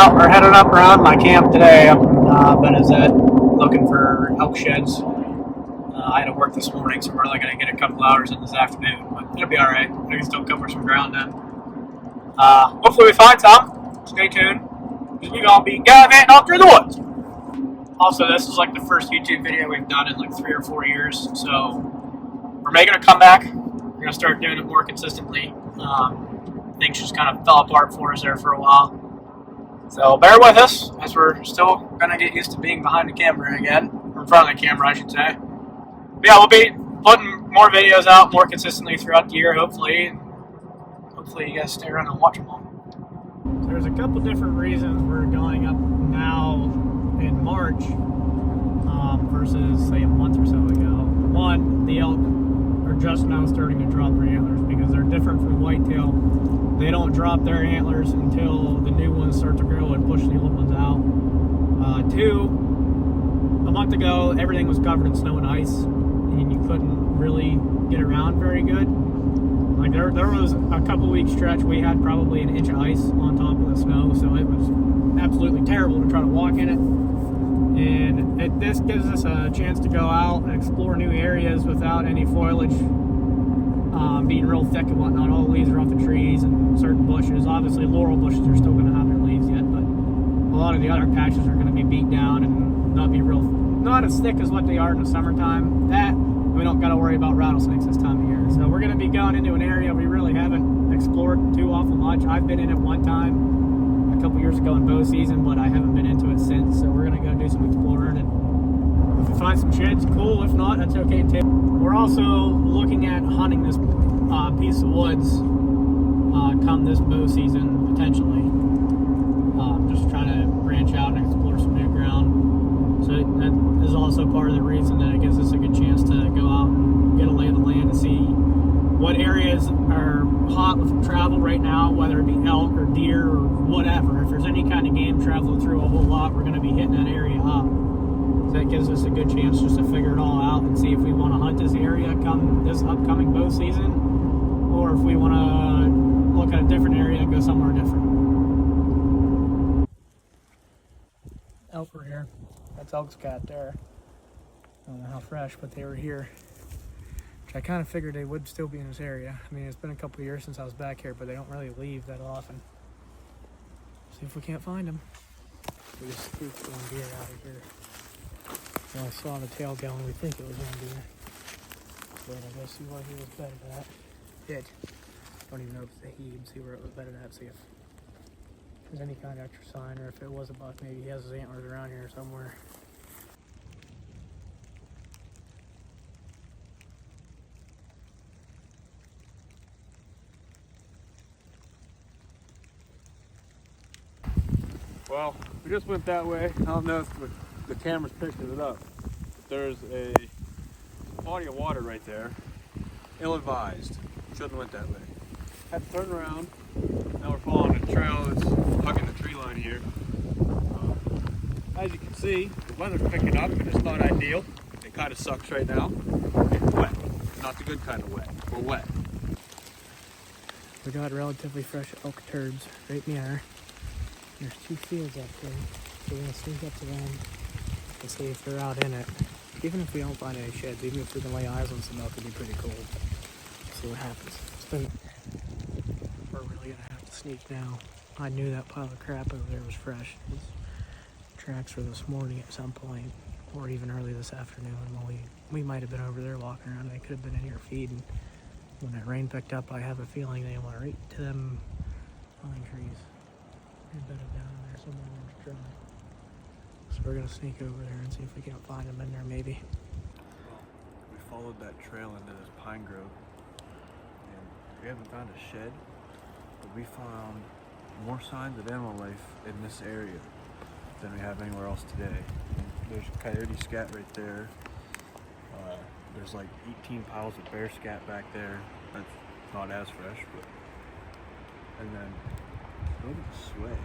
Well, we're headed up around my camp today up in Benazet, looking for elk sheds. I had to work this morning, so we're only going to get a couple hours in this afternoon, but it'll be alright. I can still cover some ground then. Hopefully we find some. Stay tuned, because we're going to be gallivanting all through the woods. Also, this is like the first YouTube video we've done in like 3 or 4 years, so we're making a comeback. We're going to start doing it more consistently. Things just kind of fell apart for us there for a while. So bear with us, as we're still going to get used to being behind the camera again. Or in front of the camera, I should say. But yeah, we'll be putting more videos out more consistently throughout the year, hopefully. And hopefully you guys stay around and watch them all. So there's a couple different reasons we're going up now in March versus, say, a month or so ago. One, the elk are just now starting to drop their antlers because they're different from whitetail. They don't drop their antlers until the new ones start to grow and push the old ones out. Two, a month ago, everything was covered in snow and ice, and you couldn't really get around very good. Like there was a couple week stretch we had probably an inch of ice on top of the snow, so it was absolutely terrible to try to walk in it. And this gives us a chance to go out and explore new areas without any foliage being real thick and whatnot. All the leaves are off the trees and certain bushes. Obviously, laurel bushes are still going to have their leaves yet, but a lot of the other patches are going to be beat down and not as thick as what they are in the summertime. That we don't got to worry about rattlesnakes this time of year. So we're going to be going into an area we really haven't explored too awful much. I've been in it one time a couple years ago in bow season, but I haven't been into it since. So we're going to go do some exploring, and if we find some sheds, cool. If not, that's okay too. We're also looking at hunting this piece of woods come this bow season, potentially. Just trying to branch out and explore some new ground. So that is also part of the reason that it gives us a good chance to go out and get a lay of the land and see what areas are hot with travel right now, whether it be elk or deer or whatever. If there's any kind of game traveling through a whole lot, we're going to be hitting that area up. So that gives us a good chance just to figure it all out and see if we want to hunt this area come this upcoming bow season, or if we want to look at a different area and go somewhere different. Elk were here. That's elk's cat there. I don't know how fresh, but they were here. Which I kind of figured they would still be in this area. I mean, it's been a couple of years since I was back here, but they don't really leave that often. See if we can't find them. We just spooked one deer out of here. Well, I saw the tail going, we think it was one deer. But I guess see what he was better at. Hit. Don't even know if it's a he, see where it was better at, see if there's any kind of extra sign, or if it was a buck, maybe he has his antlers around here somewhere. Well, we just went that way. I don't know if the camera's picking it up, but there's a body of water right there. Ill-advised. Shouldn't have went that way. Had to turn around. Now we're following a trail that's hugging the tree line here. As you can see, the weather's picking up and it's not ideal. It kind of sucks right now. It's wet. Not the good kind of wet. We're wet. We got relatively fresh elk turbs right near. There's 2 fields up there, so we're going to sneak up to them and see if they're out in it. Even if we don't find any sheds, even if we can lay eyes on some elk, it'd be pretty cool. See what happens. We're really going to have to sneak now. I knew that pile of crap over there was fresh. These tracks were this morning at some point, or even early this afternoon. Well, we might have been over there walking around. They could have been in here feeding. When that rain picked up, I have a feeling they went right to them pine trees. They're bedded down in there somewhere where it's dry. So we're gonna sneak over there and see if we can't find them in there, maybe. We followed that trail into this pine grove, and we haven't found a shed, but we found more signs of animal life in this area than we have anywhere else today. And there's coyote scat right there. There's like 18 piles of bear scat back there. That's not as fresh, but and then look at the sway.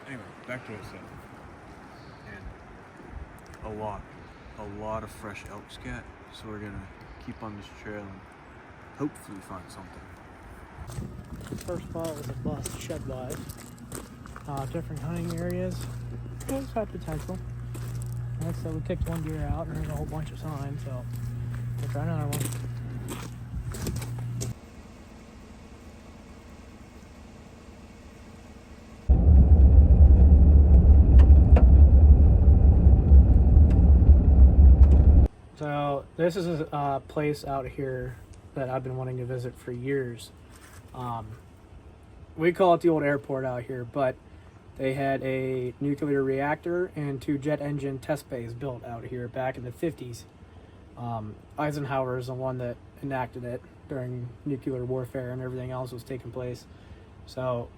Anyway, back to what I said. And a lot of fresh elk scat. So we're gonna keep on this trail and hopefully find something. First spot was a bust shed-wise. Different hunting areas. It's had potential. Like I said, we kicked one deer out, and there's a whole bunch of signs, so we'll try another one. So this is a place out here that I've been wanting to visit for years. We call it the old airport out here, but they had a nuclear reactor and 2 jet engine test bays built out here back in the 50s. Eisenhower is the one that enacted it during nuclear warfare and everything else was taking place. So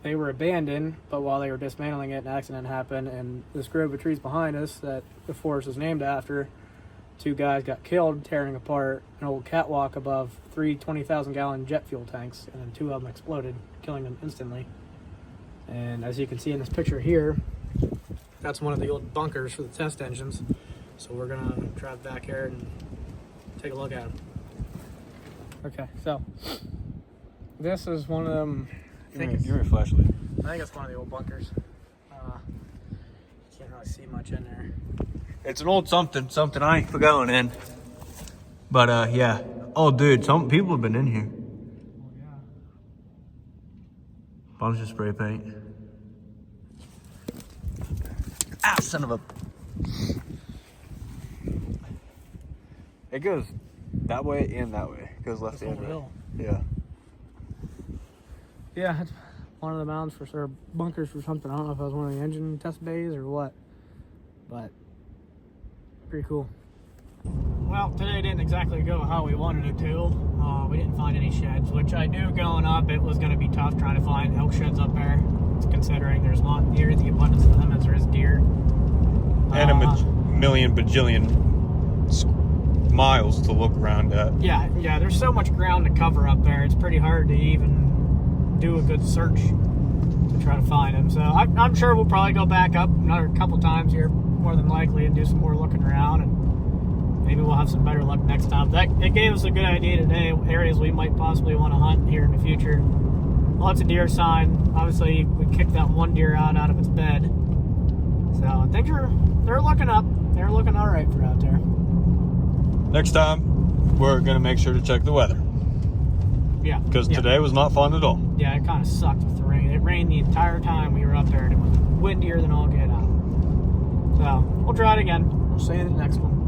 they were abandoned, but while they were dismantling it, an accident happened, and this grove of trees behind us that the forest is named after, 2 guys got killed tearing apart an old catwalk above 3 20,000-gallon jet fuel tanks, and then 2 of them exploded, killing them instantly. And as you can see in this picture here, that's one of the old bunkers for the test engines. So we're gonna drive back here and take a look at them. Okay, so this is one of them. Give me a flashlight. I think it's one of the old bunkers. Can't really see much in there. It's an old something I ain't going in. But yeah. Oh dude, some people have been in here. Oh yeah. Bunch of spray paint. Ah, son of a. It goes that way and that way. It goes left This and whole right. hill. Yeah. Yeah, it's one of the mounds or bunkers for something. I don't know if it was one of the engine test bays or what, but pretty cool. Well, today didn't exactly go how we wanted it to. We didn't find any sheds, which I knew going up it was going to be tough trying to find elk sheds up there, considering there's not near the abundance of them as there is deer. And a million bajillion miles to look around at. Yeah, there's so much ground to cover up there. It's pretty hard to even do a good search to try to find them. So I'm sure we'll probably go back up another couple times here, more than likely, and do some more looking around, and maybe we'll have some better luck next time. It gave us a good idea today, areas we might possibly want to hunt here in the future. Lots of deer sign. Obviously, we kicked that one deer out of its bed. So I think they're looking up. They're looking all right for out there. Next time, we're going to make sure to check the weather. Yeah. Because today was not fun at all. Yeah, it kind of sucked with the rain. It rained the entire time we were up there, and it was windier than all get out. So we'll try it again. We'll see you in the next one.